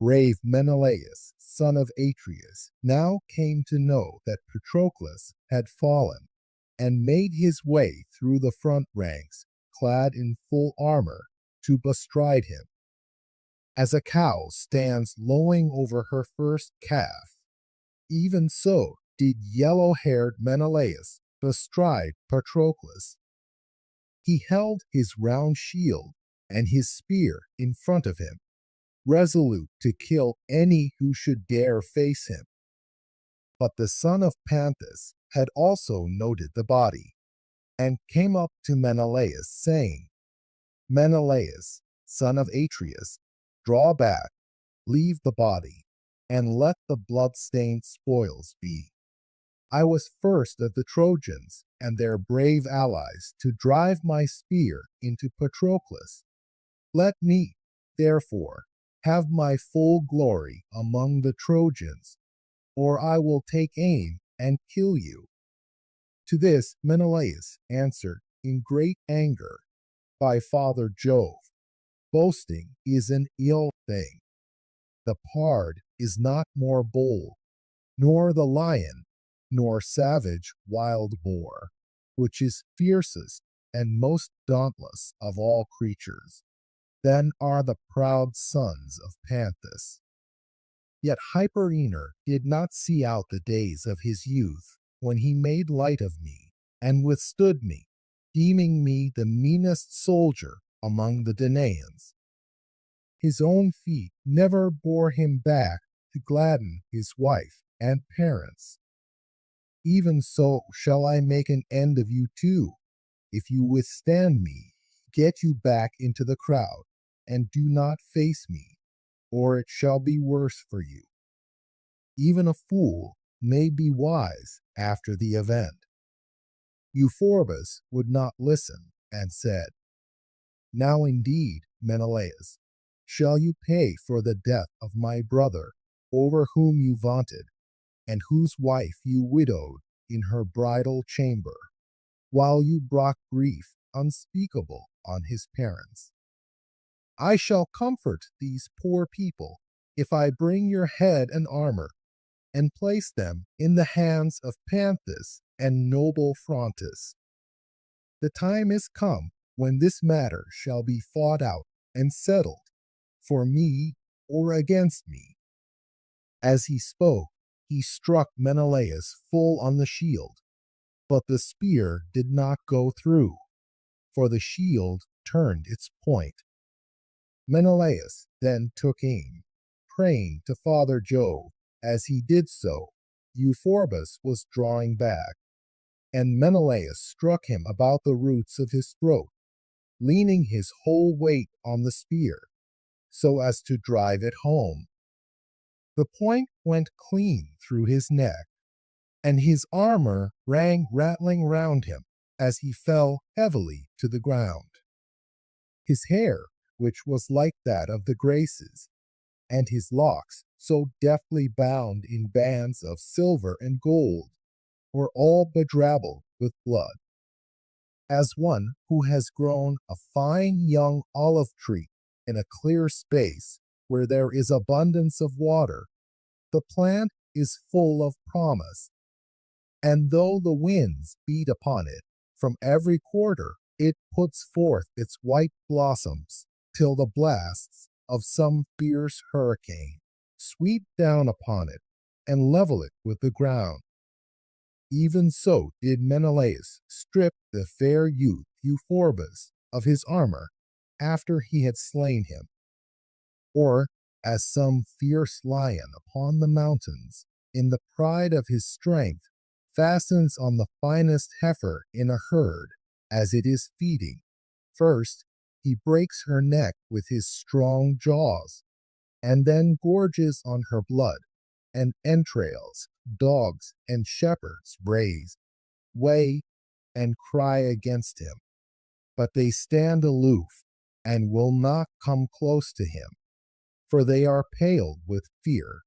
Brave Menelaus, son of Atreus, now came to know that Patroclus had fallen, and made his way through the front ranks, clad in full armor, to bestride him. As a cow stands lowing over her first calf, even so did yellow-haired Menelaus bestride Patroclus. He held his round shield and his spear in front of him, resolute to kill any who should dare face him. But the son of Panthus had also noted the body, and came up to Menelaus, saying, Menelaus, son of Atreus, draw back, leave the body, and let the blood-stained spoils be. I was first of the Trojans and their brave allies to drive my spear into Patroclus. Let me, therefore, have my full glory among the Trojans, or I will take aim and kill you. To this Menelaus answered in great anger, By Father Jove, boasting is an ill thing. The pard is not more bold, nor the lion, nor savage wild boar, which is fiercest and most dauntless of all creatures, than are the proud sons of Panthus. Yet Hyperenor did not see out the days of his youth, when he made light of me, and withstood me, deeming me the meanest soldier among the Danaans. His own feet never bore him back to gladden his wife and parents. Even so shall I make an end of you too, if you withstand me, get you back into the crowd, and do not face me, or it shall be worse for you. Even a fool may be wise after the event. Euphorbus would not listen, and said, Now indeed, Menelaus, shall you pay for the death of my brother, over whom you vaunted, and whose wife you widowed in her bridal chamber, while you brought grief unspeakable on his parents. I shall comfort these poor people if I bring your head and armor, and place them in the hands of Panthus and noble Phrontis. The time is come when this matter shall be fought out and settled, for me or against me. As he spoke, he struck Menelaus full on the shield, but the spear did not go through, for the shield turned its point. Menelaus then took aim, praying to Father Jove. As he did so, Euphorbus was drawing back, and Menelaus struck him about the roots of his throat, leaning his whole weight on the spear, so as to drive it home. The point went clean through his neck, and his armor rang rattling round him as he fell heavily to the ground. His hair, which was like that of the Graces, and his locks, so deftly bound in bands of silver and gold, were all bedrabbled with blood. As one who has grown a fine young olive tree in a clear space where there is abundance of water, the plant is full of promise, and though the winds beat upon it from every quarter, it puts forth its white blossoms till the blasts of some fierce hurricane sweep down upon it and level it with the ground. Even so did Menelaus strip the fair youth Euphorbus of his armor after he had slain him. Or, as some fierce lion upon the mountains, in the pride of his strength, fastens on the finest heifer in a herd as it is feeding. First, he breaks her neck with his strong jaws, and then gorges on her blood and entrails. Dogs and shepherds raise, weigh, and cry against him, but they stand aloof and will not come close to him, for they are pale with fear.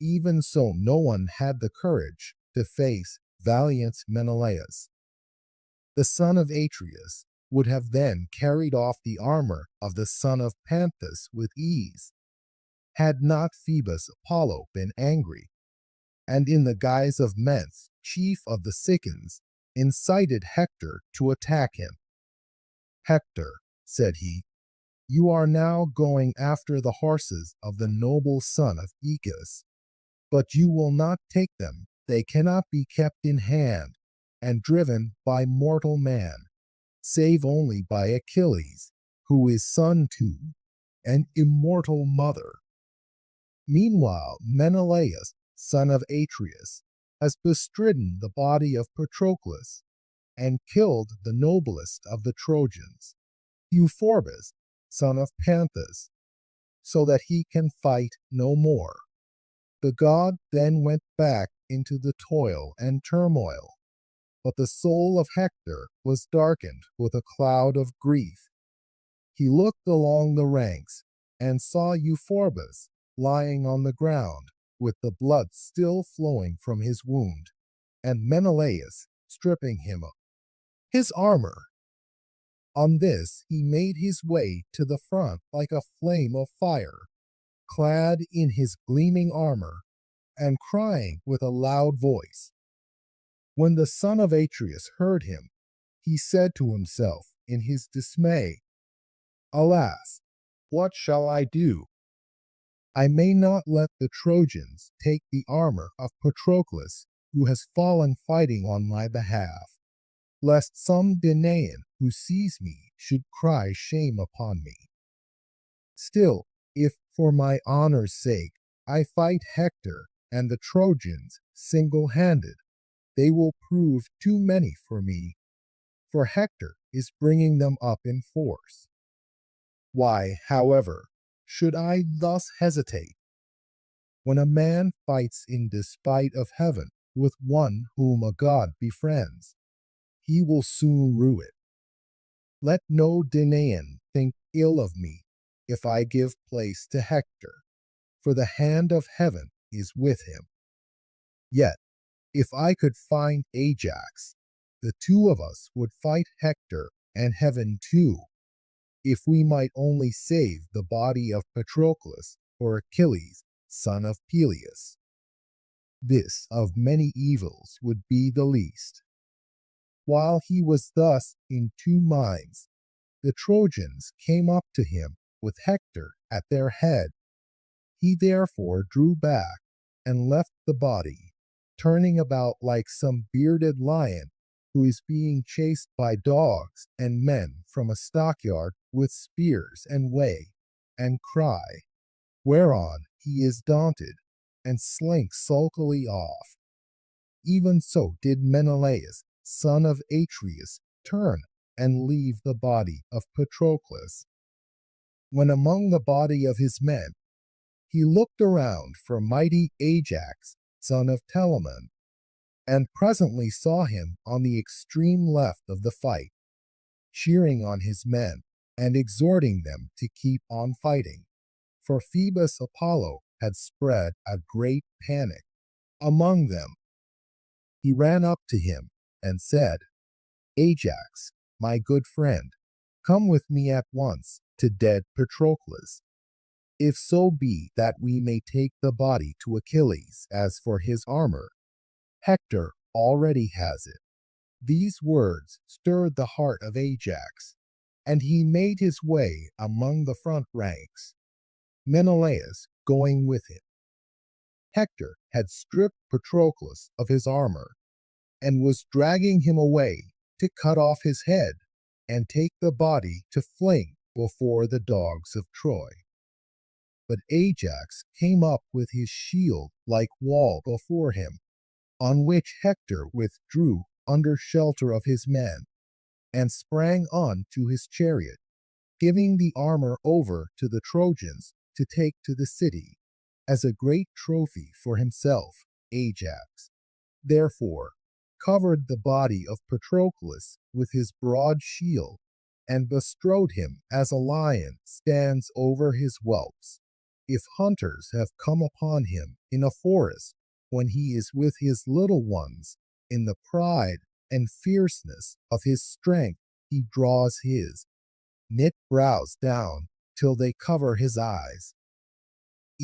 Even so no one had the courage to face valiant Menelaus. The son of Atreus would have then carried off the armor of the son of Panthus with ease, Had not Phoebus Apollo been angry, and in the guise of Ments, chief of the Sicans, incited Hector to attack him? Hector, said he, you are now going after the horses of the noble son of Aeacus, but you will not take them. They cannot be kept in hand and driven by mortal man, save only by Achilles, who is son to an immortal mother. Meanwhile, Menelaus, son of Atreus, has bestridden the body of Patroclus and killed the noblest of the Trojans, Euphorbus, son of Panthus, so that he can fight no more. The god then went back into the toil and turmoil, but the soul of Hector was darkened with a cloud of grief. He looked along the ranks and saw Euphorbus lying on the ground with the blood still flowing from his wound, and Menelaus stripping him of his armor. On this he made his way to the front like a flame of fire, clad in his gleaming armor, and crying with a loud voice. When the son of Atreus heard him, he said to himself in his dismay, Alas, what shall I do? I may not let the Trojans take the armor of Patroclus, who has fallen fighting on my behalf, lest some Danaan who sees me should cry shame upon me. Still, if for my honor's sake I fight Hector and the Trojans single-handed, they will prove too many for me, for Hector is bringing them up in force. Why, however, should I thus hesitate? When a man fights in despite of heaven with one whom a god befriends, he will soon rue it. Let no Danaan think ill of me if I give place to Hector, for the hand of heaven is with him. Yet, if I could find Ajax, the two of us would fight Hector and heaven too, if we might only save the body of Patroclus or Achilles, son of Peleus. This of many evils would be the least. While he was thus in two minds, the Trojans came up to him with Hector at their head. He therefore drew back and left the body, turning about like some bearded lion who is being chased by dogs and men from a stockyard with spears and way, and cry, whereon he is daunted, and slinks sulkily off. Even so did Menelaus, son of Atreus, turn and leave the body of Patroclus. When among the body of his men, he looked around for mighty Ajax, son of Telamon, and presently saw him on the extreme left of the fight, cheering on his men and exhorting them to keep on fighting, for Phoebus Apollo had spread a great panic among them. He ran up to him and said, Ajax, my good friend, come with me at once to dead Patroclus, if so be that we may take the body to Achilles. As for his armor, Hector already has it. These words stirred the heart of Ajax, and he made his way among the front ranks, Menelaus going with him. Hector had stripped Patroclus of his armor, and was dragging him away to cut off his head and take the body to fling before the dogs of Troy. But Ajax came up with his shield like wall before him, on which Hector withdrew under shelter of his men, and sprang on to his chariot, giving the armor over to the Trojans to take to the city, as a great trophy for himself. Ajax therefore covered the body of Patroclus with his broad shield, and bestrode him as a lion stands over his whelps, if hunters have come upon him in a forest when he is with his little ones. In the pride and fierceness of his strength he draws his knit brows down till they cover his eyes.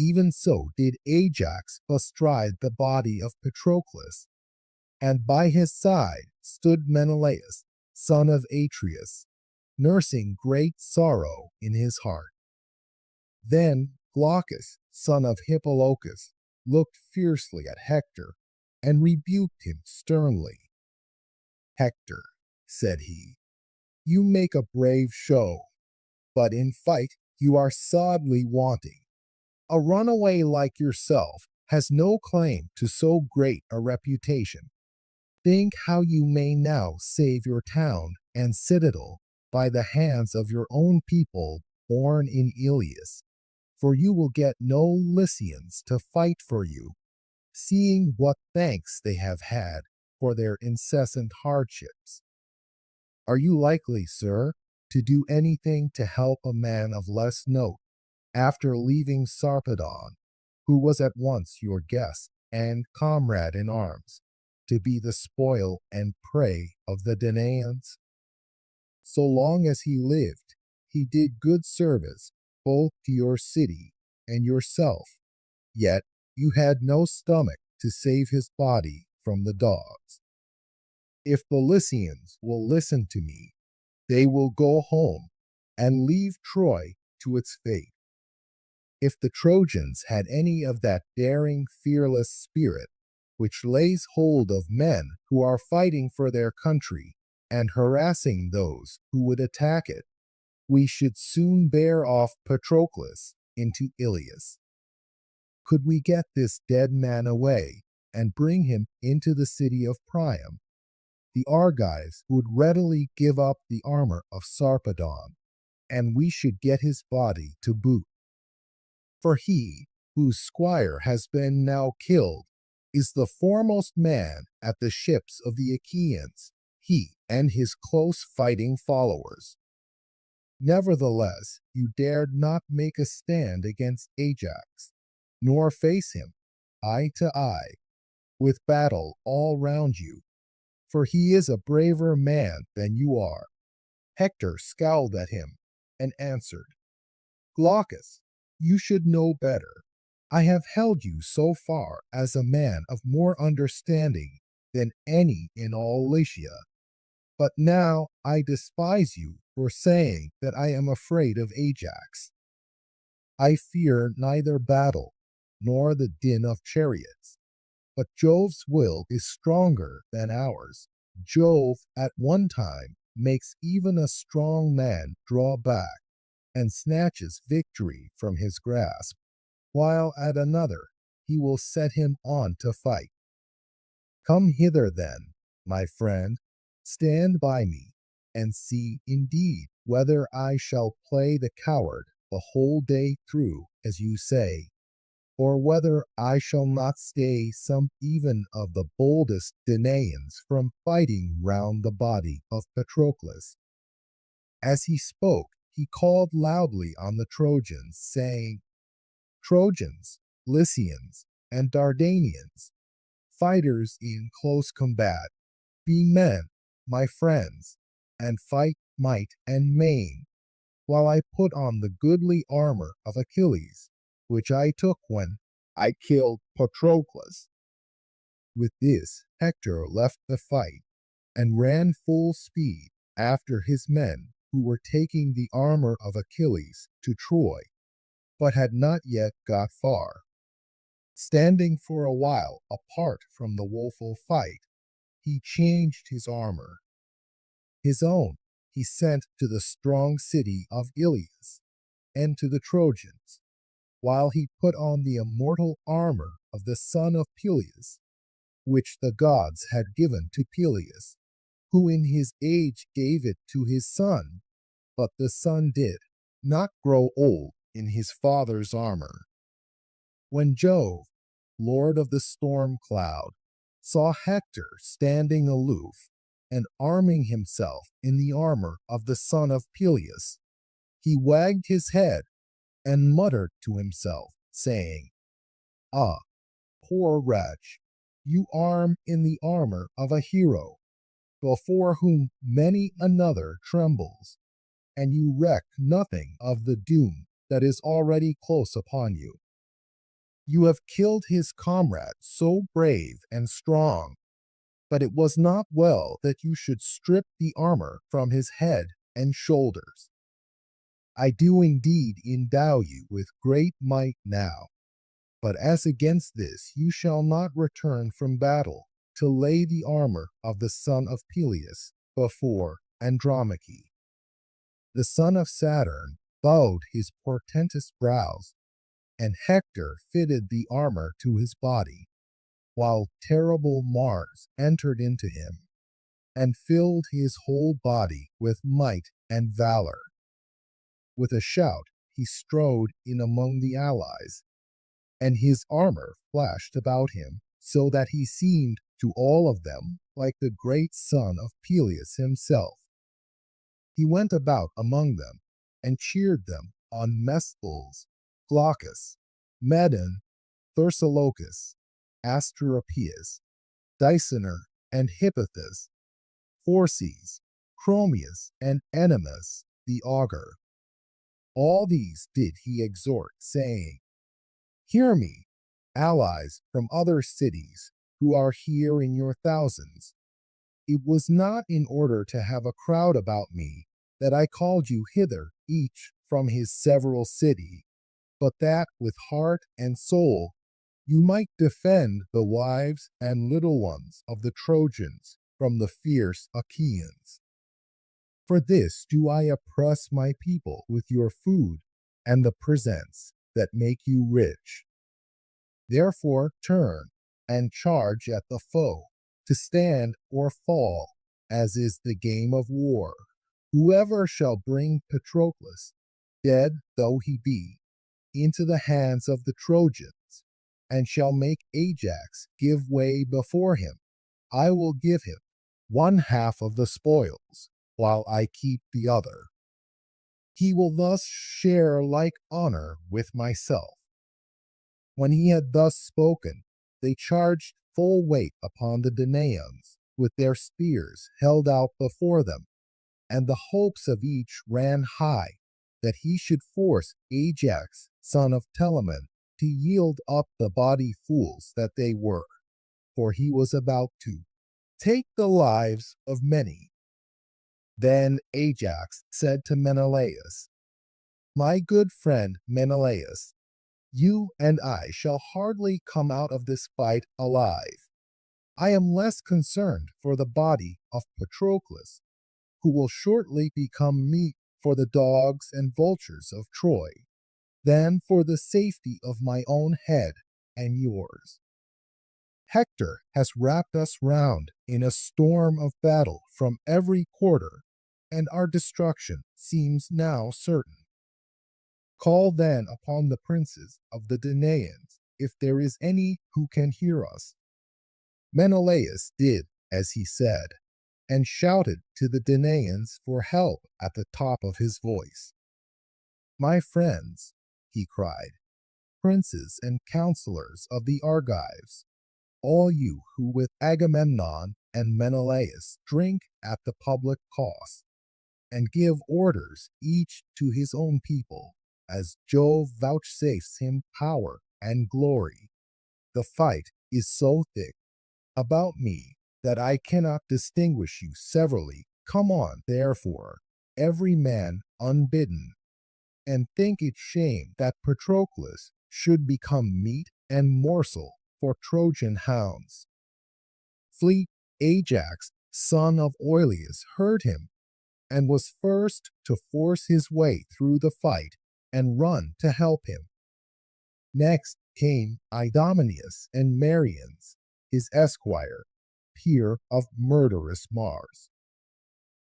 Even so did Ajax bestride the body of Patroclus, and by his side stood Menelaus, son of Atreus, nursing great sorrow in his heart. Then Glaucus, son of Hippolochus, looked fiercely at Hector and rebuked him sternly. "Hector," said he, "you make a brave show, but in fight you are sadly wanting. A runaway like yourself has no claim to so great a reputation. Think how you may now save your town and citadel by the hands of your own people born in Ilias, for you will get no Lycians to fight for you, seeing what thanks they have had for their incessant hardships. Are you likely, sir, to do anything to help a man of less note after leaving Sarpedon, who was at once your guest and comrade in arms, to be the spoil and prey of the Danaans? So long as he lived, he did good service both to your city and yourself, yet you had no stomach to save his body from the dogs. If the Lycians will listen to me, they will go home and leave Troy to its fate. If the Trojans had any of that daring, fearless spirit which lays hold of men who are fighting for their country and harassing those who would attack it, we should soon bear off Patroclus into Ilias. Could we get this dead man away and bring him into the city of Priam, the Argives would readily give up the armor of Sarpedon, and we should get his body to boot. For he, whose squire has been now killed, is the foremost man at the ships of the Achaeans, he and his close fighting followers. Nevertheless, you dared not make a stand against Ajax, nor face him, eye to eye, with battle all round you, for he is a braver man than you are." Hector scowled at him and answered, "Glaucus, you should know better. I have held you so far as a man of more understanding than any in all Lycia, but now I despise you for saying that I am afraid of Ajax. I fear neither battle nor the din of chariots, but Jove's will is stronger than ours. Jove at one time makes even a strong man draw back and snatches victory from his grasp, while at another he will set him on to fight. Come hither then, my friend, stand by me, and see indeed whether I shall play the coward the whole day through, as you say, or whether I shall not stay some even of the boldest Danaans from fighting round the body of Patroclus." As he spoke, he called loudly on the Trojans, saying, "Trojans, Lycians, and Dardanians, fighters in close combat, be men, my friends, and fight might and main, while I put on the goodly armor of Achilles, which I took when I killed Patroclus." With this, Hector left the fight and ran full speed after his men who were taking the armor of Achilles to Troy, but had not yet got far. Standing for a while apart from the woeful fight, he changed his armor. His own he sent to the strong city of Ilias and to the Trojans, while he put on the immortal armor of the son of Peleus, which the gods had given to Peleus, who in his age gave it to his son, but the son did not grow old in his father's armor. When Jove, lord of the storm cloud, saw Hector standing aloof and arming himself in the armor of the son of Peleus, he wagged his head and muttered to himself, saying, "Ah, poor wretch, you arm in the armor of a hero, before whom many another trembles, and you reck nothing of the doom that is already close upon you. You have killed his comrade, so brave and strong, but it was not well that you should strip the armor from his head and shoulders. I do indeed endow you with great might now, but as against this you shall not return from battle to lay the armor of the son of Peleus before Andromache. The son of Saturn bowed his portentous brows, and Hector fitted the armor to his body, while terrible Mars entered into him, and filled his whole body with might and valor. With a shout he strode in among the allies, and his armor flashed about him, so that he seemed to all of them like the great son of Peleus himself. He went about among them, and cheered them on Mesthles, Glaucus, Medon, Thursilocus, Asteropaeus, Dicener, and Hippothus, Phorcys, Chromius, and Ennomus the augur. All these did he exhort, saying, Hear me, allies from other cities, who are here in your thousands. It was not in order to have a crowd about me that I called you hither, each from his several city, but that with heart and soul you might defend the wives and little ones of the Trojans from the fierce Achaeans. For this do I oppress my people with your food and the presents that make you rich. Therefore turn and charge at the foe, to stand or fall, as is the game of war. Whoever shall bring Patroclus, dead though he be, into the hands of the Trojans, and shall make Ajax give way before him, I will give him one half of the spoils, while I keep the other. He will thus share like honor with myself. When he had thus spoken, they charged full weight upon the Danaans, with their spears held out before them, and the hopes of each ran high, that he should force Ajax, son of Telamon, to yield up the body fools that they were, for he was about to take the lives of many. Then Ajax said to Menelaus, My good friend Menelaus, you and I shall hardly come out of this fight alive. I am less concerned for the body of Patroclus, who will shortly become meat for the dogs and vultures of Troy, than for the safety of my own head and yours. Hector has wrapped us round in a storm of battle from every quarter, and our destruction seems now certain. Call then upon the princes of the Danaans, if there is any who can hear us. Menelaus did as he said, and shouted to the Danaans for help at the top of his voice. My friends, he cried, princes and counselors of the Argives, all you who with Agamemnon and Menelaus drink at the public cost, and give orders each to his own people, as Jove vouchsafes him power and glory. The fight is so thick about me that I cannot distinguish you severally. Come on, therefore, every man unbidden, and think it shame that Patroclus should become meat and morsel for Trojan hounds. Fleet Ajax, son of Oileus, heard him, and was first to force his way through the fight and run to help him. Next came Idomeneus and Marius, his esquire, peer of murderous Mars.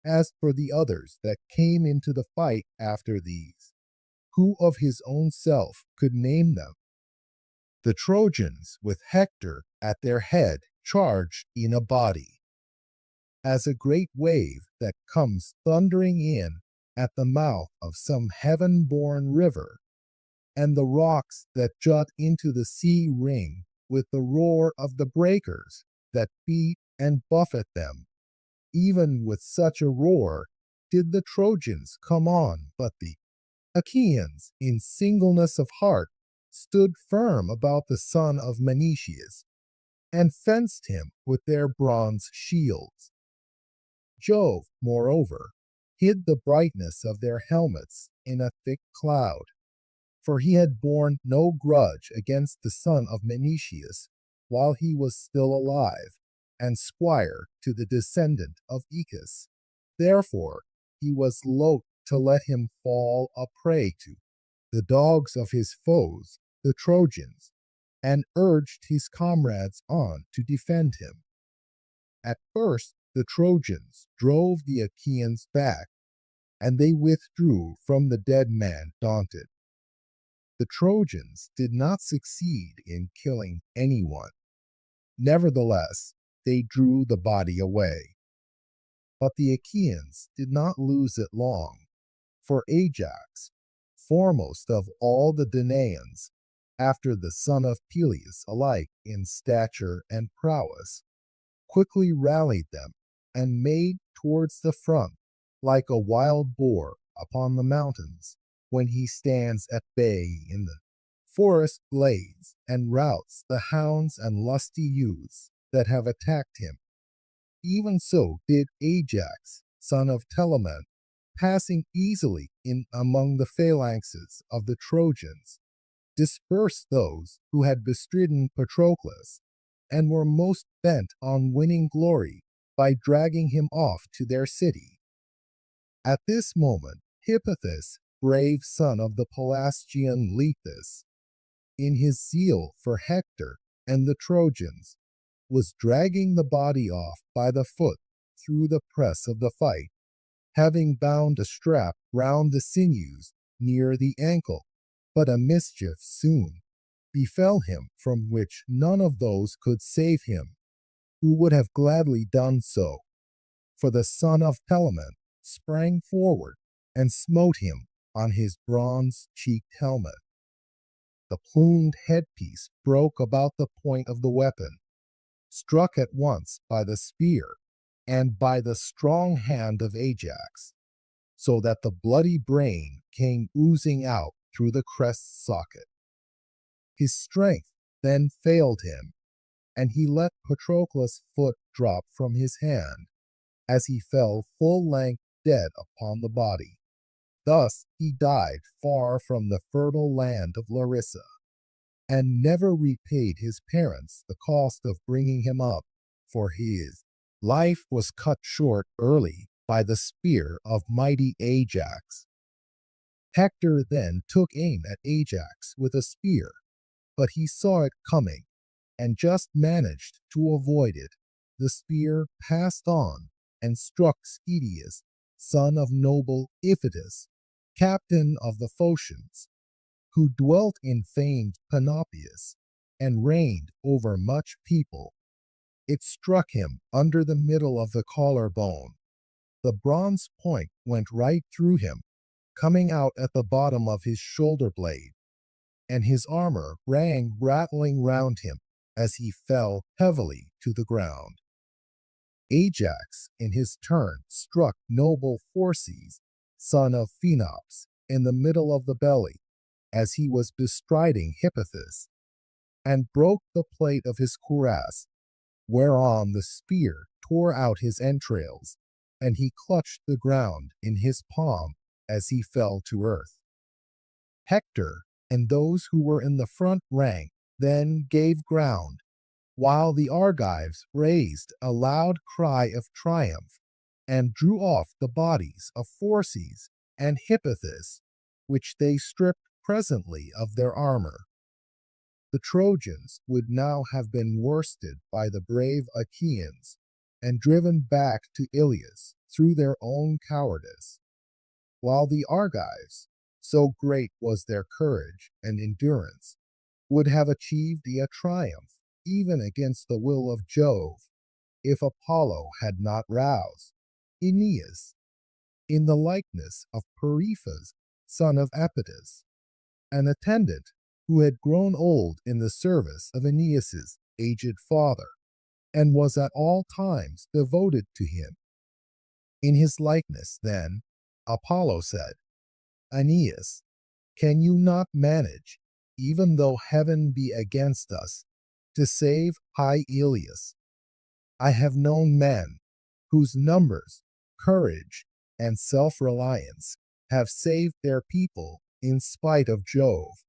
As for the others that came into the fight after these, who of his own self could name them? The Trojans, with Hector at their head, charged in a body, as a great wave that comes thundering in at the mouth of some heaven-born river, and the rocks that jut into the sea ring with the roar of the breakers that beat and buffet them. Even with such a roar did the Trojans come on, but the Achaeans, in singleness of heart, stood firm about the son of Menetius, and fenced him with their bronze shields. Jove, moreover, hid the brightness of their helmets in a thick cloud, for he had borne no grudge against the son of Menetius while he was still alive, and squire to the descendant of Aeacus. Therefore he was loath to let him fall a prey to the dogs of his foes, the Trojans, and urged his comrades on to defend him. At first the Trojans drove the Achaeans back, and they withdrew from the dead man daunted. The Trojans did not succeed in killing anyone. Nevertheless, they drew the body away. But the Achaeans did not lose it long, for Ajax, foremost of all the Danaans, after the son of Peleus alike in stature and prowess, quickly rallied them and made towards the front like a wild boar upon the mountains when he stands at bay in the forest glades and routs the hounds and lusty youths that have attacked him. Even so did Ajax, son of Telamon, passing easily in among the phalanxes of the Trojans, disperse those who had bestridden Patroclus and were most bent on winning glory by dragging him off to their city. At this moment, Hippothous, brave son of the Pelasgian Lethus, in his zeal for Hector and the Trojans, was dragging the body off by the foot through the press of the fight, having bound a strap round the sinews near the ankle. But a mischief soon befell him from which none of those could save him who would have gladly done so. For the son of Telamon sprang forward and smote him on his bronze-cheeked helmet. The plumed headpiece broke about the point of the weapon, struck at once by the spear and by the strong hand of Ajax, so that the bloody brain came oozing out through the crest socket. His strength then failed him, and he let Patroclus' foot drop from his hand, as he fell full length dead upon the body. Thus he died far from the fertile land of Larissa, and never repaid his parents the cost of bringing him up, for his life was cut short early by the spear of mighty Ajax. Hector then took aim at Ajax with a spear, but he saw it coming, and just managed to avoid it. The spear passed on and struck Schedius, son of noble Iphitus, captain of the Phocians, who dwelt in famed Panopeus and reigned over much people. It struck him under the middle of the collarbone. The bronze point went right through him, coming out at the bottom of his shoulder blade, and his armor rang rattling round him as he fell heavily to the ground. Ajax, in his turn, struck noble Phorcys, son of Phenops, in the middle of the belly, as he was bestriding Hippothous, and broke the plate of his cuirass, whereon the spear tore out his entrails, and he clutched the ground in his palm as he fell to earth. Hector and those who were in the front rank then gave ground, while the Argives raised a loud cry of triumph, and drew off the bodies of Phorcys and Hippothous, which they stripped presently of their armor. The Trojans would now have been worsted by the brave Achaeans, and driven back to Ilias through their own cowardice, while the Argives, so great was their courage and endurance, would have achieved a triumph even against the will of Jove, if Apollo had not roused Aeneas, in the likeness of Periphas, son of Apitus, an attendant who had grown old in the service of Aeneas's aged father, and was at all times devoted to him. In his likeness, then, Apollo said, "Aeneas, can you not manage even though heaven be against us, to save high Ilias. I have known men whose numbers, courage, and self-reliance have saved their people in spite of Jove,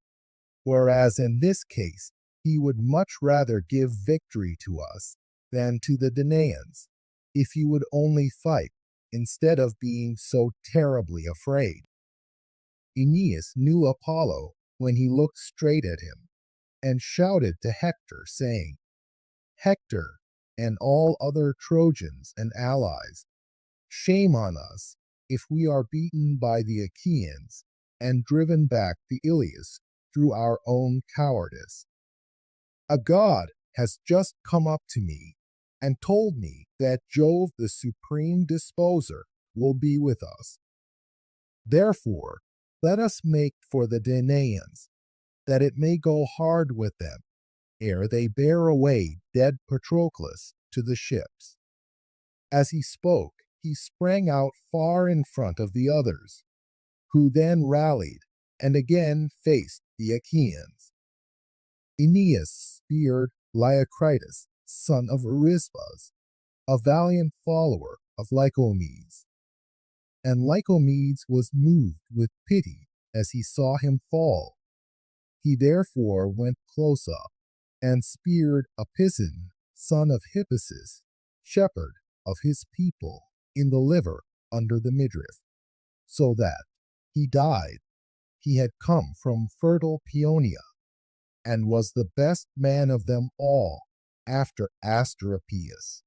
whereas in this case he would much rather give victory to us than to the Danaans, if you would only fight instead of being so terribly afraid. Aeneas knew Apollo when he looked straight at him, and shouted to Hector, saying, Hector, and all other Trojans and allies, shame on us if we are beaten by the Achaeans and driven back to Ilias through our own cowardice. A god has just come up to me and told me that Jove the supreme disposer will be with us. Therefore, let us make for the Danaans, that it may go hard with them, ere they bear away dead Patroclus to the ships. As he spoke, he sprang out far in front of the others, who then rallied and again faced the Achaeans. Aeneas speared Leiocritus, son of Arisbas, a valiant follower of Lycomedes. And Lycomedes was moved with pity as he saw him fall. He therefore went close up and speared Apison, son of Hippasus, shepherd of his people, in the liver under the midriff, so that he died. He had come from fertile Paeonia, and was the best man of them all after Asteropaeus.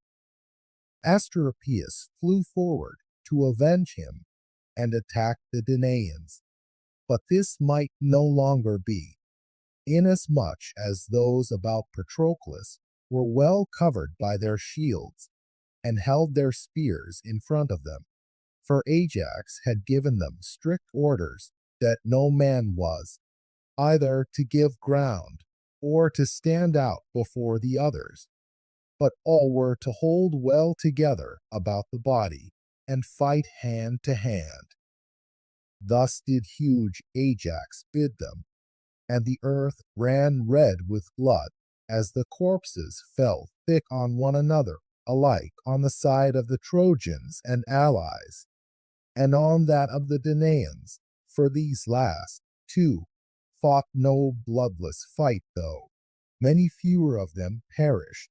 Asteropaeus flew forward to avenge him and attack the Danaans, but this might no longer be, inasmuch as those about Patroclus were well covered by their shields and held their spears in front of them, for Ajax had given them strict orders that no man was either to give ground or to stand out before the others, but all were to hold well together about the body and fight hand to hand. Thus did huge Ajax bid them, and the earth ran red with blood as the corpses fell thick on one another, alike on the side of the Trojans and allies, and on that of the Danaans, for these last, too, fought no bloodless fight, though many fewer of them perished,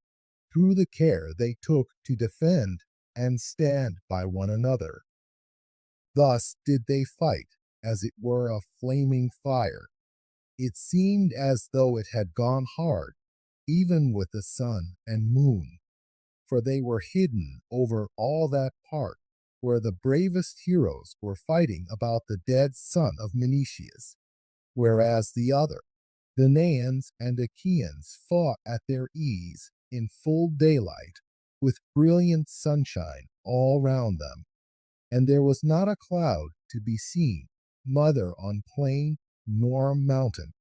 through the care they took to defend and stand by one another. Thus did they fight, as it were a flaming fire. It seemed as though it had gone hard, even with the sun and moon, for they were hidden over all that part where the bravest heroes were fighting about the dead son of Menoetius, whereas the other, Danaans and Achaeans, fought at their ease in full daylight, with brilliant sunshine all round them, and there was not a cloud to be seen, neither on plain nor mountain.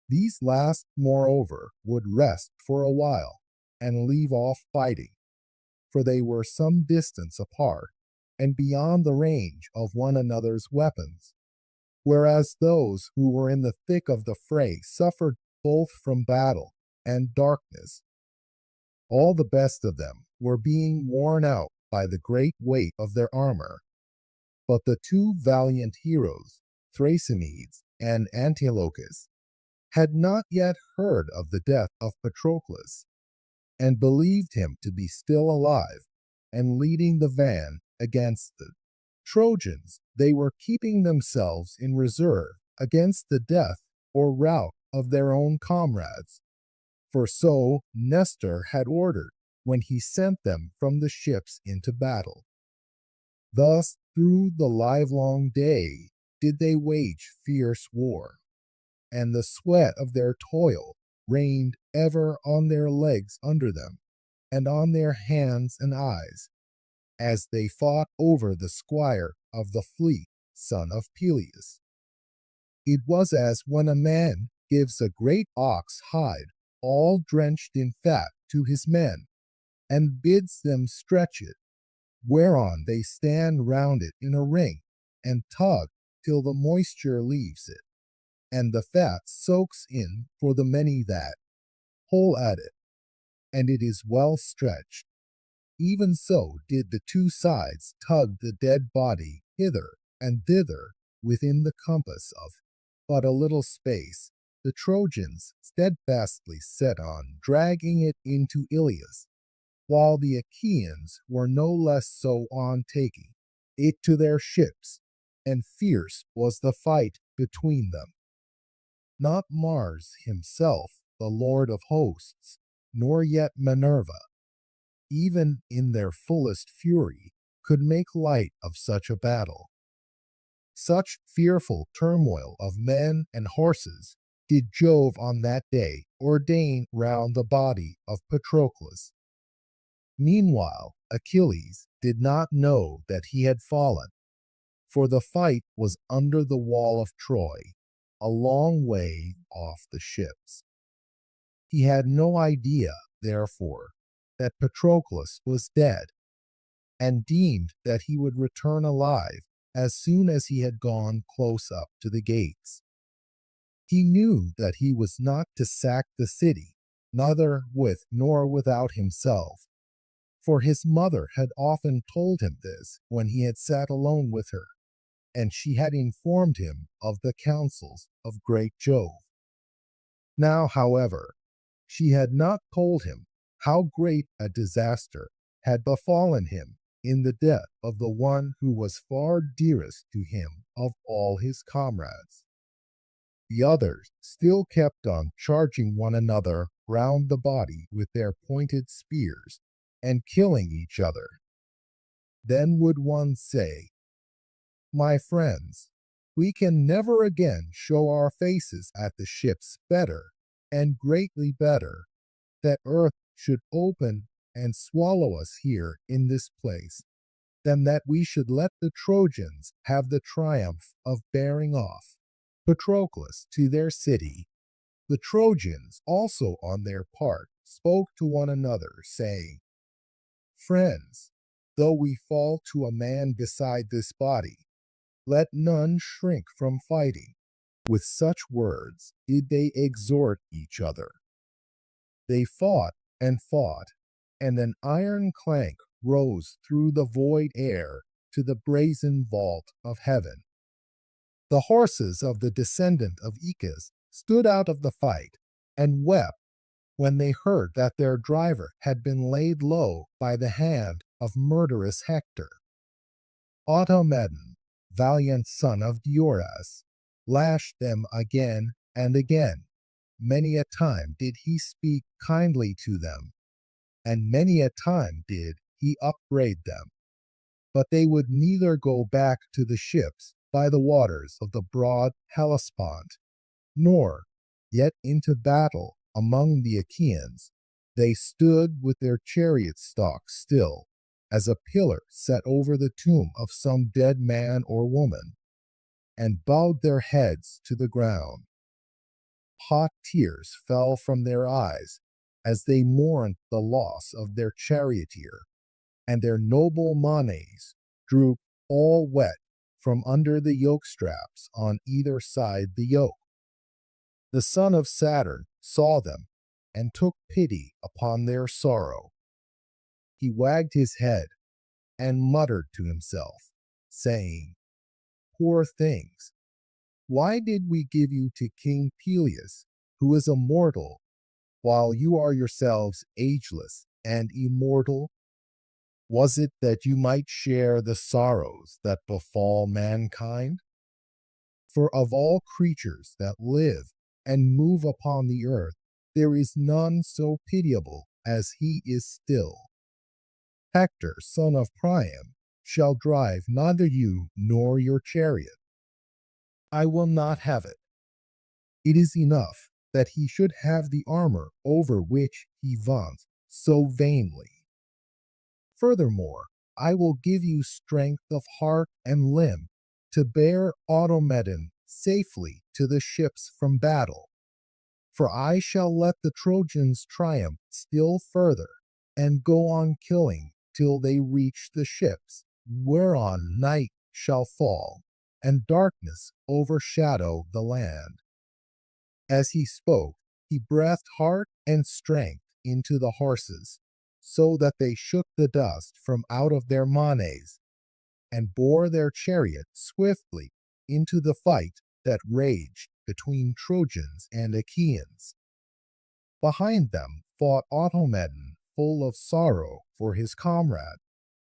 These last, moreover, would rest for a while, and leave off fighting, for they were some distance apart, and beyond the range of one another's weapons, whereas those who were in the thick of the fray suffered both from battle and darkness. All the best of them were being worn out by the great weight of their armor, but the two valiant heroes, Thrasymedes and Antilochus, had not yet heard of the death of Patroclus, and believed him to be still alive and leading the van against the Trojans. They were keeping themselves in reserve against the death or rout of their own comrades, for so Nestor had ordered when he sent them from the ships into battle. Thus through the livelong day did they wage fierce war, and the sweat of their toil rained ever on their legs under them, and on their hands and eyes, as they fought over the squire of the fleet, son of Peleus. It was as when a man gives a great ox hide, all drenched in fat, to his men, and bids them stretch it, whereon they stand round it in a ring, and tug till the moisture leaves it. and the fat soaks in for the many that pull at it, and it is well stretched. Even so did the two sides tug the dead body hither and thither within the compass of but a little space. The Trojans steadfastly set on dragging it into Ilias, while the Achaeans were no less so on taking it to their ships, and fierce was the fight between them. Not Mars himself, the Lord of hosts, nor yet Minerva, even in their fullest fury, could make light of such a battle. Such fearful turmoil of men and horses did Jove on that day ordain round the body of Patroclus. Meanwhile, Achilles did not know that he had fallen, for the fight was under the wall of Troy, a long way off the ships. He had no idea, therefore, that Patroclus was dead, and deemed that he would return alive as soon as he had gone close up to the gates. He knew that he was not to sack the city, neither with nor without himself, for his mother had often told him this when he had sat alone with her, and she had informed him of the counsels of great Jove. Now, however, she had not told him how great a disaster had befallen him in the death of the one who was far dearest to him of all his comrades. The others still kept on charging one another round the body with their pointed spears and killing each other. Then would one say, "My friends, we can never again show our faces at the ships better, and greatly better, that earth should open and swallow us here in this place, than that we should let the Trojans have the triumph of bearing off Patroclus to their city." The Trojans also on their part spoke to one another, saying, "Friends, though we fall to a man beside this body, let none shrink from fighting." With such words did they exhort each other. They fought, and an iron clank rose through the void air to the brazen vault of heaven. The horses of the descendant of Aeacus stood out of the fight and wept when they heard that their driver had been laid low by the hand of murderous Hector. Automedon, valiant son of Dioras, lashed them again and again. Many a time did he speak kindly to them, and many a time did he upbraid them. But they would neither go back to the ships by the waters of the broad Hellespont, nor yet into battle among the Achaeans. They stood with their chariot stocks still, as a pillar set over the tomb of some dead man or woman, and bowed their heads to the ground. Hot tears fell from their eyes as they mourned the loss of their charioteer, and their noble manes drooped all wet from under the yoke straps on either side the yoke. The son of Saturn saw them and took pity upon their sorrow. He wagged his head and muttered to himself, saying, "Poor things, why did we give you to King Peleus, who is a mortal, while you are yourselves ageless and immortal? Was it that you might share the sorrows that befall mankind? For of all creatures that live and move upon the earth, there is none so pitiable as he is still. Hector, son of Priam, shall drive neither you nor your chariot. I will not have it. It is enough that he should have the armor over which he vaunts so vainly. Furthermore, I will give you strength of heart and limb to bear Automedon safely to the ships from battle. For I shall let the Trojans triumph still further, and go on killing till they reach the ships, whereon night shall fall, and darkness overshadow the land. As he spoke, he breathed heart and strength into the horses, so that they shook the dust from out of their manes, and bore their chariot swiftly into the fight that raged between Trojans and Achaeans. Behind them fought Automedon, full of sorrow for his comrade,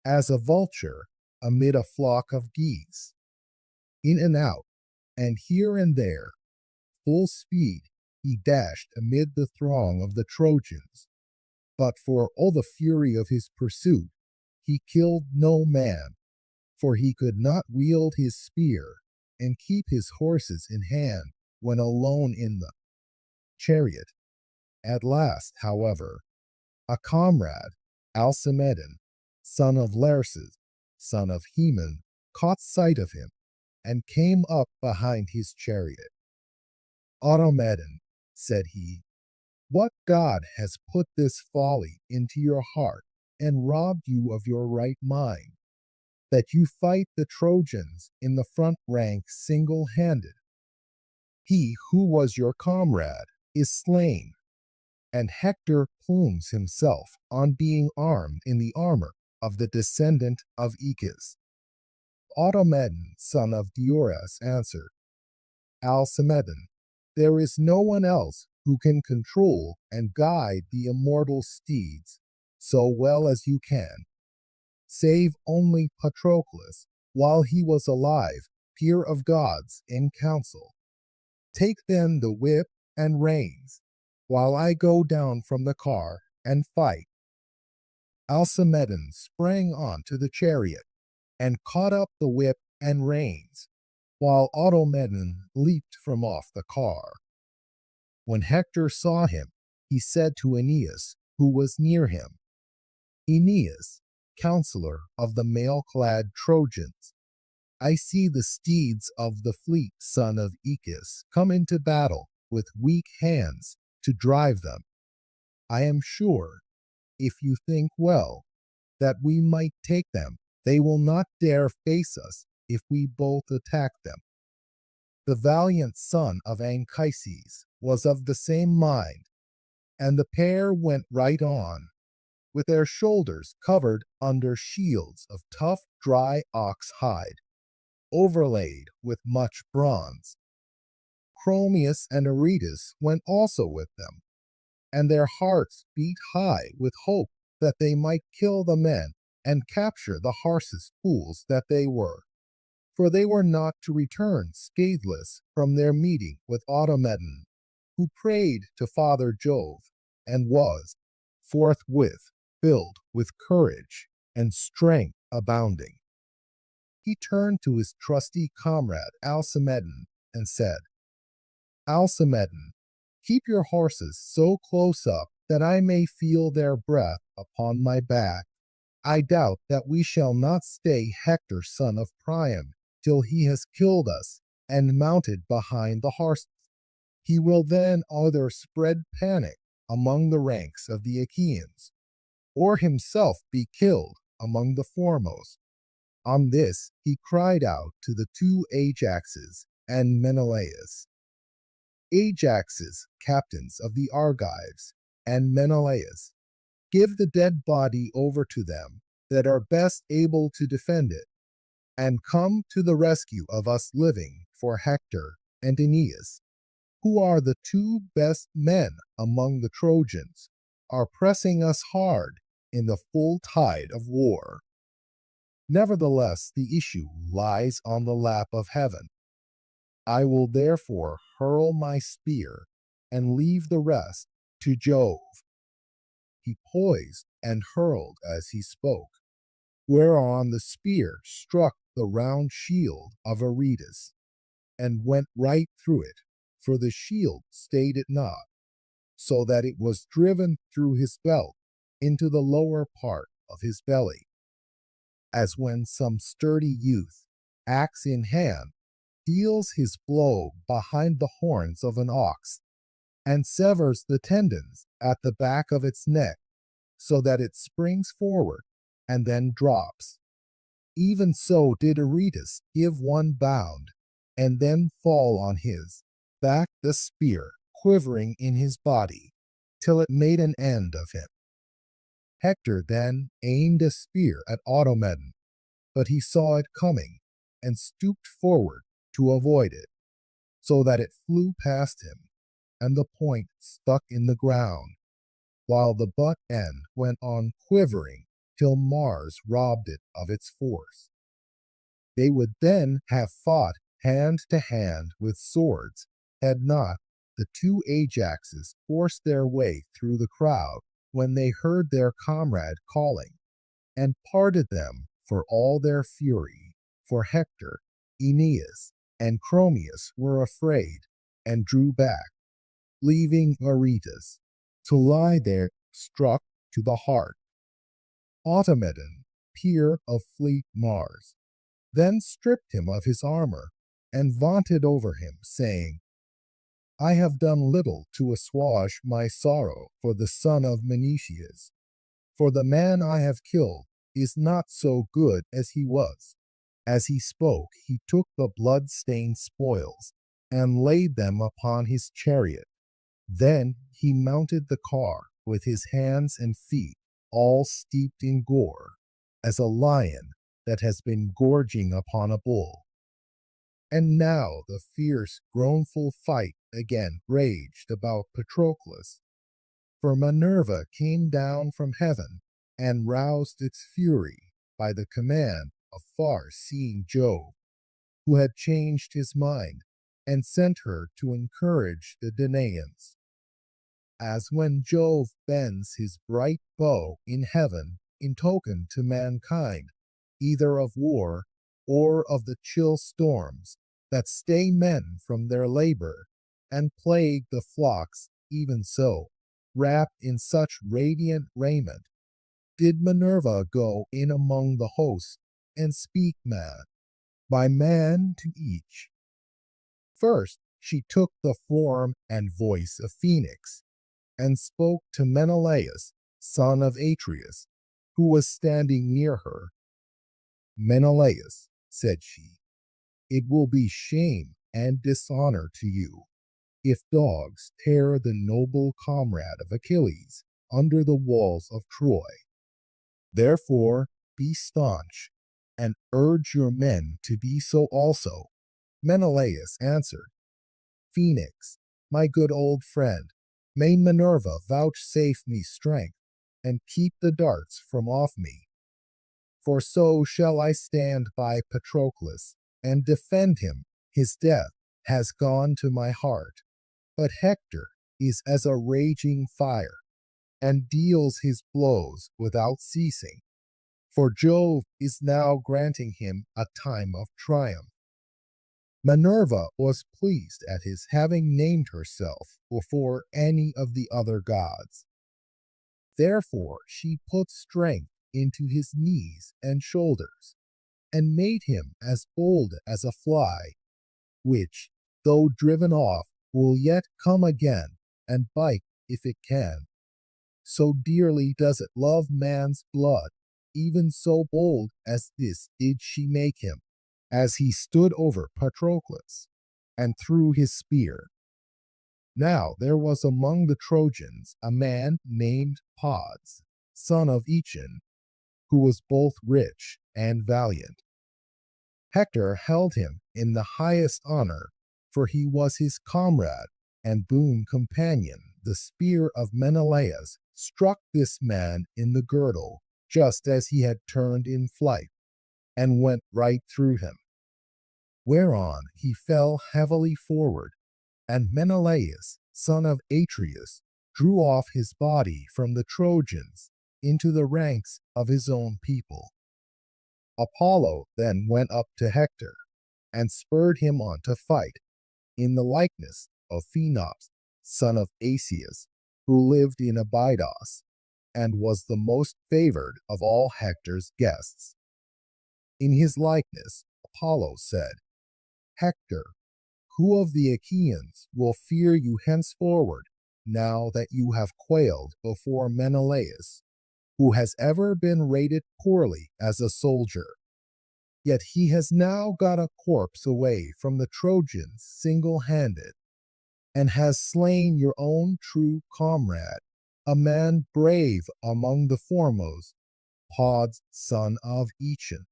as a vulture amid a flock of geese. In and out, and here and there, full speed, he dashed amid the throng of the Trojans. But for all the fury of his pursuit, he killed no man, for he could not wield his spear and keep his horses in hand when alone in the chariot. At last, however, a comrade, Alcimedon, son of Laerces, son of Haemon, caught sight of him and came up behind his chariot. Automedon, said he, what god has put this folly into your heart and robbed you of your right mind, that you fight the Trojans in the front rank single-handed? He who was your comrade is slain, and Hector plumes himself on being armed in the armor of the descendant of Aeacus. Automedon, son of Diores, answered, Alcimedon, there is no one else who can control and guide the immortal steeds so well as you can, save only Patroclus, while he was alive, peer of gods in council. Take then the whip and reins, while I go down from the car and fight. Alcimedon sprang on to the chariot and caught up the whip and reins, while Automedon leaped from off the car. When Hector saw him, he said to Aeneas, who was near him, Aeneas, counselor of the mail-clad Trojans, I see the steeds of the fleet son of Aeacus come into battle with weak hands to drive them. I am sure, if you think well, that we might take them. They will not dare face us if we both attack them. The valiant son of Anchises was of the same mind, and the pair went right on, with their shoulders covered under shields of tough, dry ox hide, overlaid with much bronze. Chromius and Aretus went also with them, and their hearts beat high with hope that they might kill the men and capture the horses fools that they were, for they were not to return scatheless from their meeting with Automedon, who prayed to Father Jove, and was forthwith filled with courage and strength abounding. He turned to his trusty comrade Alcimedon and said, Alcimedon, keep your horses so close up that I may feel their breath upon my back. I doubt that we shall not stay Hector son of Priam till he has killed us and mounted behind the horses. He will then either spread panic among the ranks of the Achaeans, or himself be killed among the foremost. On this he cried out to the two Ajaxes and Menelaus. Ajaxes, captains of the Argives, and Menelaus, give the dead body over to them that are best able to defend it, and come to the rescue of us living, for Hector and Aeneas, who are the two best men among the Trojans, are pressing us hard in the full tide of war. Nevertheless, the issue lies on the lap of heaven. I will therefore hurl my spear and leave the rest to Jove. He poised and hurled as he spoke, whereon the spear struck the round shield of Aretus, and went right through it, for the shield stayed it not, so that it was driven through his belt into the lower part of his belly, as when some sturdy youth, axe in hand, deals his blow behind the horns of an ox, and severs the tendons at the back of its neck, so that it springs forward and then drops. Even so did Aretus give one bound, and then fall on his back the spear quivering in his body, till it made an end of him. Hector then aimed a spear at Automedon, but he saw it coming and stooped forward to avoid it, so that it flew past him, and the point stuck in the ground, while the butt end went on quivering till Mars robbed it of its force. They would then have fought hand to hand with swords, had not the two Ajaxes forced their way through the crowd when they heard their comrade calling, and parted them for all their fury. For Hector, Aeneas, and Chromius were afraid, and drew back, leaving Aretas to lie there struck to the heart. Automedon, peer of fleet Mars, then stripped him of his armor, and vaunted over him, saying, I have done little to assuage my sorrow for the son of Menetius, for the man I have killed is not so good as he was. As he spoke, he took the blood-stained spoils, and laid them upon his chariot. Then he mounted the car with his hands and feet all steeped in gore, as a lion that has been gorging upon a bull. And now the fierce, groanful fight again raged about Patroclus, for Minerva came down from heaven and roused its fury by the command of far-seeing Jove, who had changed his mind and sent her to encourage the Danaans. As when Jove bends his bright bow in heaven in token to mankind, either of war or of the chill storms that stay men from their labor and plague the flocks, even so, wrapped in such radiant raiment, did Minerva go in among the host and speak man by man to each. First she took the form and voice of Phoenix, and spoke to Menelaus, son of Atreus, who was standing near her. Menelaus, said she, it will be shame and dishonor to you if dogs tear the noble comrade of Achilles under the walls of Troy. Therefore be staunch, and urge your men to be so also. Menelaus answered, Phoenix, my good old friend, may Minerva vouchsafe me strength, and keep the darts from off me. For so shall I stand by Patroclus, and defend him. His death has gone to my heart. But Hector is as a raging fire, and deals his blows without ceasing. For Jove is now granting him a time of triumph. Minerva was pleased at his having named herself before any of the other gods. Therefore she put strength into his knees and shoulders, and made him as bold as a fly, which, though driven off, will yet come again and bite if it can. So dearly does it love man's blood, even so bold as this did she make him, as he stood over Patroclus, and threw his spear. Now there was among the Trojans a man named Pods, son of Aetion, who was both rich and valiant. Hector held him in the highest honor, for he was his comrade and boon companion. The spear of Menelaus struck this man in the girdle, just as he had turned in flight, and went right through him. Whereon he fell heavily forward, and Menelaus, son of Atreus, drew off his body from the Trojans into the ranks of his own people. Apollo then went up to Hector, and spurred him on to fight, in the likeness of Phaenops, son of Asius, who lived in Abydos, and was the most favored of all Hector's guests. In his likeness Apollo said, Hector, who of the Achaeans will fear you henceforward, now that you have quailed before Menelaus, who has ever been rated poorly as a soldier? Yet he has now got a corpse away from the Trojans single-handed. and has slain your own true comrade, a man brave among the foremost, Pod's son of Aetion.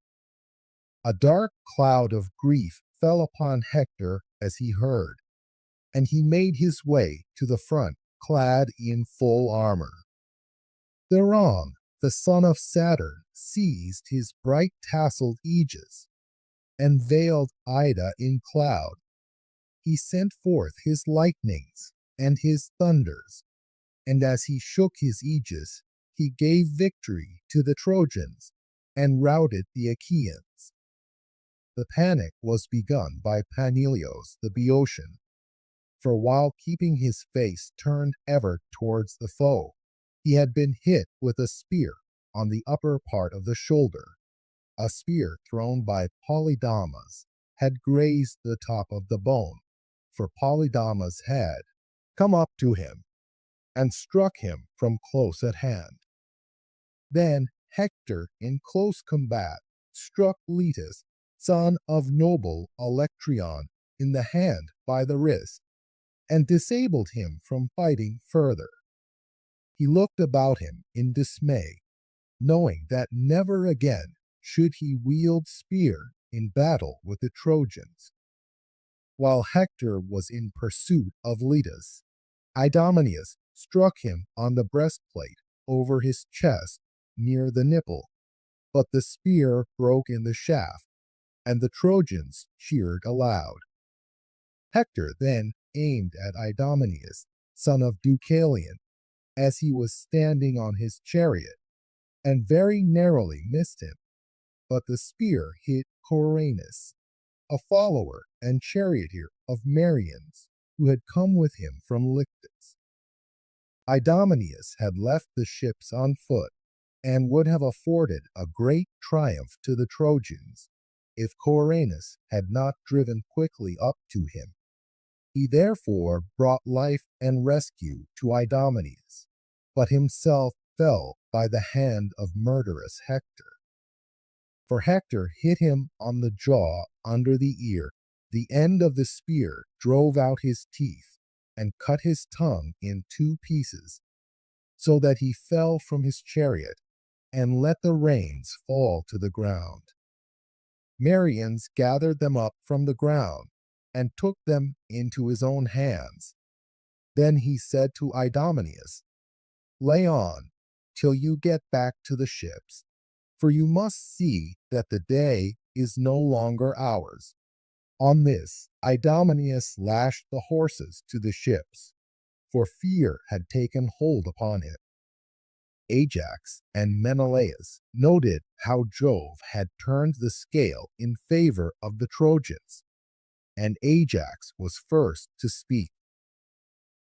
A dark cloud of grief fell upon Hector as he heard, and he made his way to the front, clad in full armor. Thereon, the son of Saturn seized his bright tasseled aegis, and veiled Ida in cloud. He sent forth his lightnings and his thunders, and as he shook his aegis, he gave victory to the Trojans and routed the Achaeans. The panic was begun by Peneleos the Boeotian, for while keeping his face turned ever towards the foe, he had been hit with a spear on the upper part of the shoulder. A spear thrown by Polydamas had grazed the top of the bone, for Polydamas had come up to him and struck him from close at hand. Then Hector, in close combat, struck Letus, son of noble Electreon, in the hand by the wrist, and disabled him from fighting further. He looked about him in dismay, knowing that never again should he wield spear in battle with the Trojans. While Hector was in pursuit of Letus, Idomeneus struck him on the breastplate over his chest near the nipple, but the spear broke in the shaft, and the Trojans cheered aloud. Hector then aimed at Idomeneus, son of Deucalion, as he was standing on his chariot, and very narrowly missed him, but the spear hit Coranus, a follower and charioteer of Merion's, who had come with him from Lyctus. Idomeneus had left the ships on foot, and would have afforded a great triumph to the Trojans, if Coranus had not driven quickly up to him. He therefore brought life and rescue to Idomeneus, but himself fell by the hand of murderous Hector. For Hector hit him on the jaw under the ear. The end of the spear drove out his teeth and cut his tongue in 2 pieces, so that he fell from his chariot and let the reins fall to the ground. Merion's gathered them up from the ground and took them into his own hands. Then he said to Idomeneus, "Lay on till you get back to the ships, for you must see that the day is no longer ours." On this, Idomeneus lashed the horses to the ships, for fear had taken hold upon him. Ajax and Menelaus noted how Jove had turned the scale in favor of the Trojans, and Ajax was first to speak.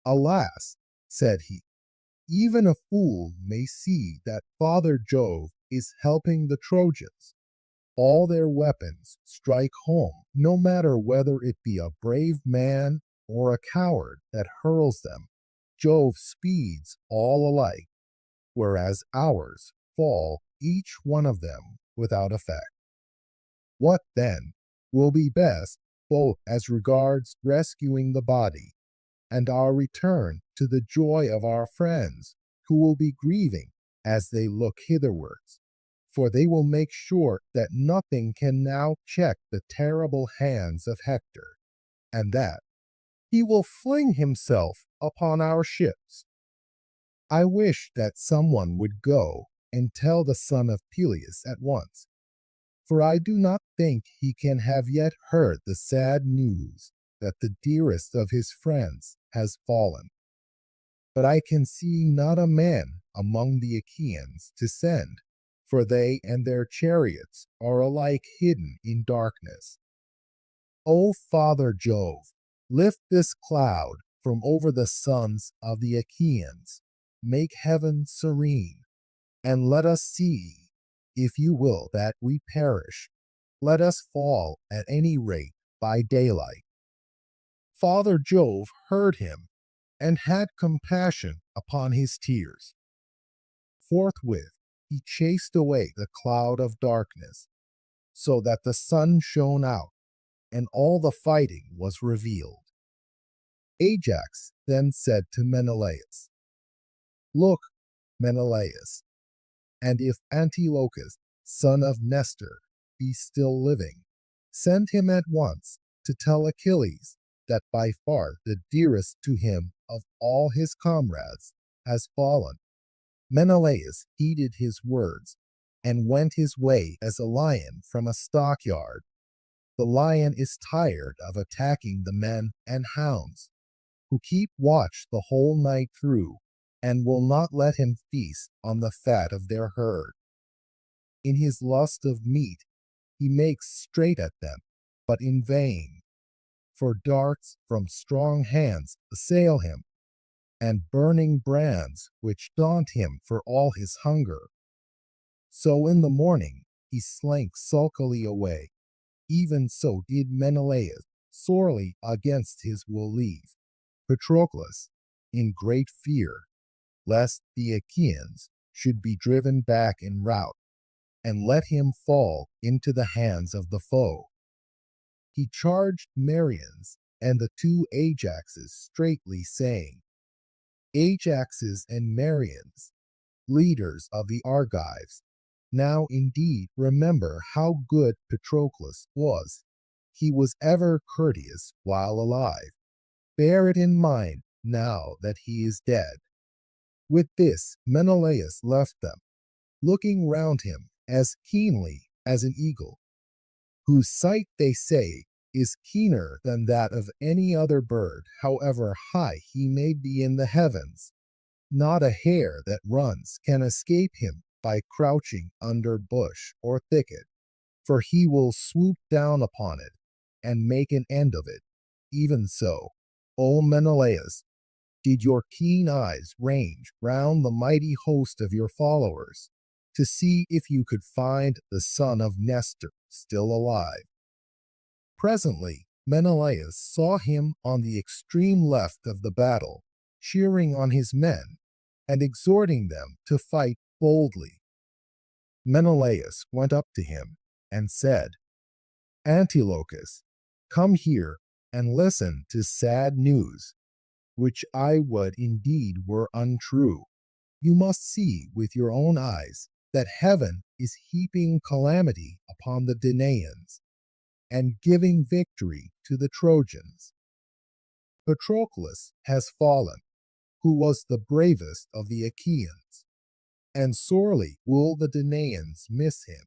"Alas," said he, "even a fool may see that Father Jove is helping the Trojans. All their weapons strike home, no matter whether it be a brave man or a coward that hurls them. Jove speeds all alike, whereas ours fall each one of them without effect. What, then, will be best, both as regards rescuing the body and our return to the joy of our friends, who will be grieving as they look hitherwards? For they will make sure that nothing can now check the terrible hands of Hector, and that he will fling himself upon our ships. I wish that someone would go and tell the son of Peleus at once, for I do not think he can have yet heard the sad news that the dearest of his friends has fallen. But I can see not a man among the Achaeans to send, for they and their chariots are alike hidden in darkness. O Father Jove, lift this cloud from over the sons of the Achaeans, make heaven serene, and let us see, if you will that we perish, let us fall at any rate by daylight." Father Jove heard him, and had compassion upon his tears. Forthwith he chased away the cloud of darkness, so that the sun shone out, and all the fighting was revealed. Ajax then said to Menelaus, "Look, Menelaus, and if Antilochus, son of Nestor, be still living, send him at once to tell Achilles that by far the dearest to him of all his comrades has fallen." Menelaus heeded his words and went his way as a lion from a stockyard. The lion is tired of attacking the men and hounds, who keep watch the whole night through, and will not let him feast on the fat of their herd. In his lust of meat he makes straight at them, but in vain, for darts from strong hands assail him, and burning brands which daunt him for all his hunger. So in the morning he slinks sulkily away. Even so did Menelaus, sorely against his will leave Patroclus, in great fear, lest the Achaeans should be driven back in rout, and let him fall into the hands of the foe. He charged Merions and the two Ajaxes straitly, saying, "Ajaxes and Merions, leaders of the Argives, now indeed remember how good Patroclus was. He was ever courteous while alive. Bear it in mind now that he is dead." With this, Menelaus left them, looking round him as keenly as an eagle, whose sight, they say, is keener than that of any other bird, however high he may be in the heavens. Not a hare that runs can escape him by crouching under bush or thicket, for he will swoop down upon it and make an end of it. Even so, O Menelaus, did your keen eyes range round the mighty host of your followers, to see if you could find the son of Nestor still alive. Presently Menelaus saw him on the extreme left of the battle, cheering on his men and exhorting them to fight boldly. Menelaus went up to him and said, "Antilochus, come here and listen to sad news, which I would indeed were untrue. You must see with your own eyes that heaven is heaping calamity upon the Danaans, and giving victory to the Trojans. Patroclus has fallen, who was the bravest of the Achaeans, and sorely will the Danaans miss him.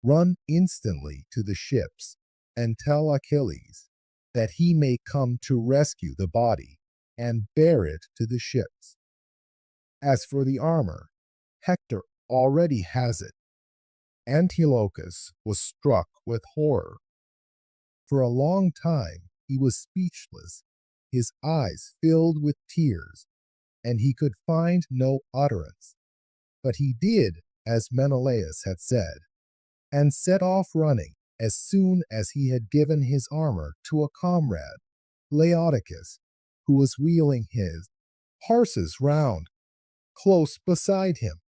Run instantly to the ships, and tell Achilles that he may come to rescue the body and bear it to the ships. As for the armor, Hector already has it." Antilochus was struck with horror. For a long time he was speechless, his eyes filled with tears, and he could find no utterance. But he did as Menelaus had said, and set off running as soon as he had given his armor to a comrade, Laodocus, who was wheeling his horses round close beside him.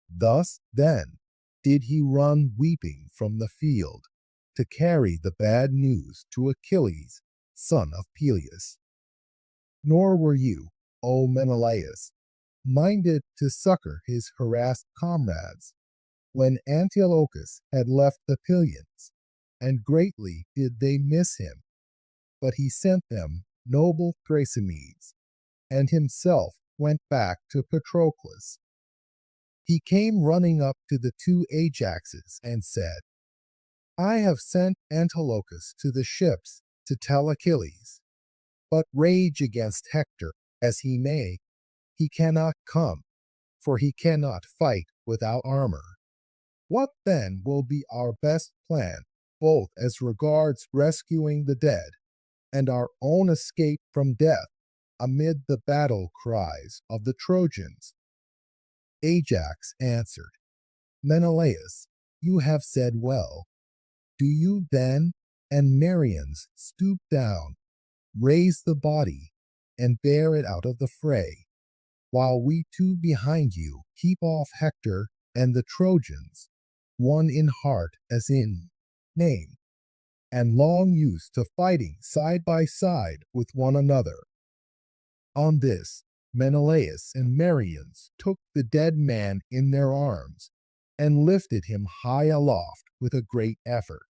Thus, then, did he run weeping from the field, to carry the bad news to Achilles, son of Peleus. Nor were you, O Menelaus, minded to succor his harassed comrades, when Antilochus had left the Pylians, and greatly did they miss him. But he sent them noble Thrasymedes, and himself went back to Patroclus. He came running up to the two Ajaxes and said, "I have sent Antilochus to the ships to tell Achilles, but rage against Hector as he may, he cannot come, for he cannot fight without armor. What then will be our best plan, both as regards rescuing the dead and our own escape from death amid the battle cries of the Trojans?" Ajax answered, "Menelaus, you have said well. Do you then and Merions stoop down, raise the body, and bear it out of the fray, while we two behind you keep off Hector and the Trojans, one in heart as in name." and long used to fighting side by side with one another. On this, Menelaus and Merions took the dead man in their arms and lifted him high aloft with a great effort.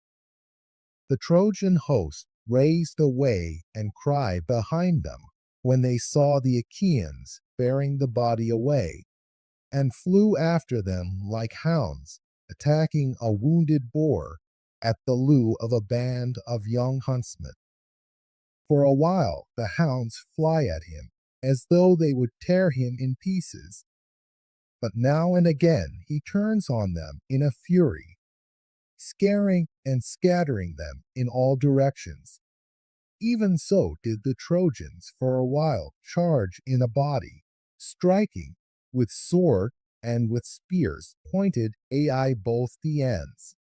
The Trojan host raised away and cried behind them when they saw the Achaeans bearing the body away, and flew after them like hounds, attacking a wounded boar at the loo of a band of young huntsmen. For a while the hounds fly at him as though they would tear him in pieces, but now and again he turns on them in a fury, scaring and scattering them in all directions. Even so did the Trojans for a while charge in a body, striking with sword and with spears pointed both the ends.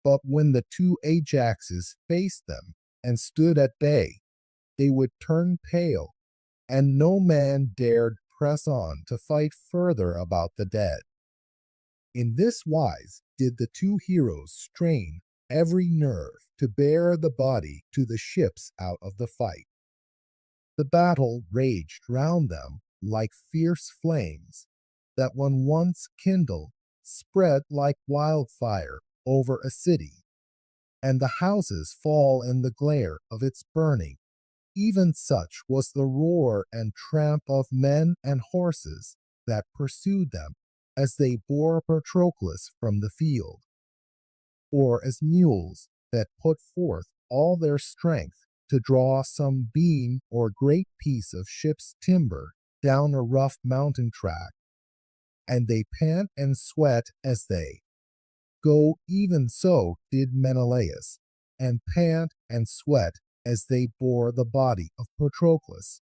But when the two Ajaxes faced them and stood at bay, they would turn pale, and no man dared press on to fight further about the dead. In this wise did the two heroes strain every nerve to bear the body to the ships out of the fight. The battle raged round them like fierce flames, that when once kindled, spread like wildfire over a city, and the houses fall in the glare of its burning. Even such was the roar and tramp of men and horses that pursued them as they bore Patroclus from the field, or as mules that put forth all their strength to draw some beam or great piece of ship's timber down a rough mountain track, and they pant and sweat as they go. Even so did Menelaus, and pant and sweat as they bore the body of Patroclus.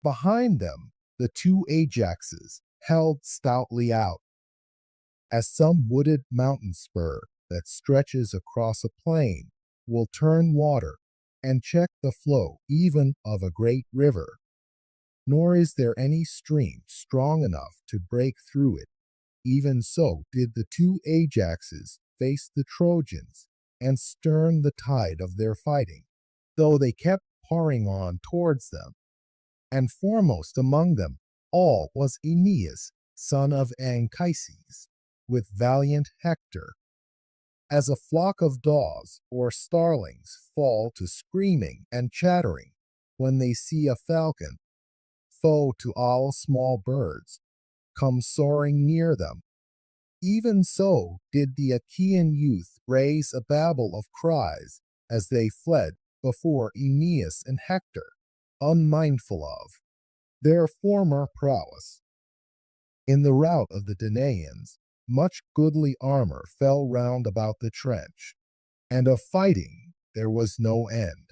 Behind them the two Ajaxes held stoutly out, as some wooded mountain spur that stretches across a plain will turn water and check the flow even of a great river. Nor is there any stream strong enough to break through it. Even so did the two Ajaxes face the Trojans and stern the tide of their fighting, though they kept pouring on towards them. And foremost among them all was Aeneas, son of Anchises, with valiant Hector. As a flock of daws or starlings fall to screaming and chattering when they see a falcon, foe to all small birds, come soaring near them, even so did the Achaean youth raise a babel of cries as they fled before Aeneas and Hector, unmindful of their former prowess. In the rout of the Danaans, much goodly armor fell round about the trench, and of fighting there was no end.